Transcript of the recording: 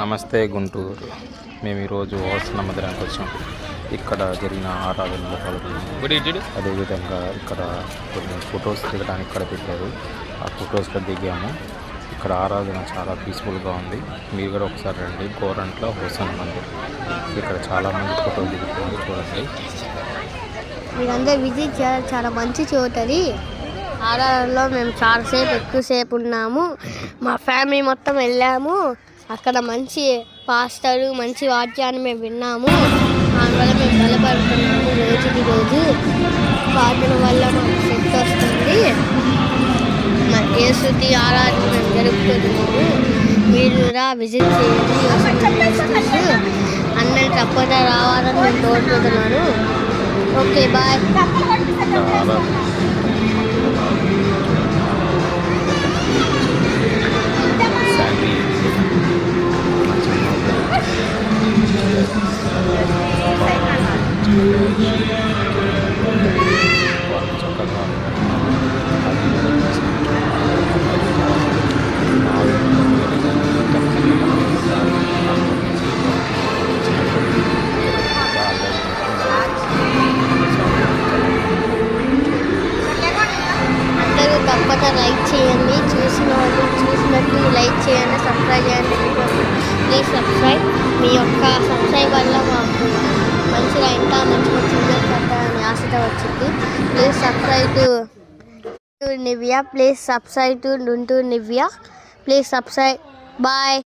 నమస్తే గుంటూరు. మేము ఈరోజు వాసన మందిరానికి వచ్చాం. ఇక్కడ జరిగిన ఆరాధనలో పాల్గొన్నాము. అదేవిధంగా ఇక్కడ కొన్ని ఫొటోస్ దిగడానికి ఇక్కడ పెట్టారు. ఆ ఫొటోస్లో దిగాము. ఇక్కడ ఆరాధన చాలా పీస్ఫుల్గా ఉంది. మీరు కూడా ఒకసారి రండి. గోరంట్ల హోసన మందిర్. ఇక్కడ చాలామంది ఫోటోలు దిగుతుంది. చూడండి, మీరందరూ విజిట్ చేయాలి. చాలా మంచి చోటది. ఆరాధనలో మేము ఎక్కువసేపు ఉన్నాము. మా ఫ్యామిలీ మొత్తం వెళ్ళాము. అక్కడ మంచి పాస్టరు మంచి వాద్యాన్ని మేము విన్నాము. దానివల్ల మేము బలపడుతున్నాము. రోజు వాద్యం వల్ల మాకు శక్తి వస్తుంది. యేసుది ఆరాధన మేము జరుపుతున్నాము. మీరు కూడా విజిట్ చేయండి. అందరూ తప్పకుండా రావాలని నేను కోరుకుంటున్నాను. Okay, bye. తప్పక లైక్ చేయండి. చూసినట్టు లైక్ చేయండి, సబ్స్క్రైబ్ చేయండి. Please subscribe. మీ యొక్క సబ్స్క్రైబ్ వల్ల మాకు మంచిగా ఇంకా మంచి వీడియోస్ పెట్టాలని ఆశతో వచ్చింది. Please subscribe to Nivya. Please subscribe to Guntur Nivya. Please subscribe. Bye.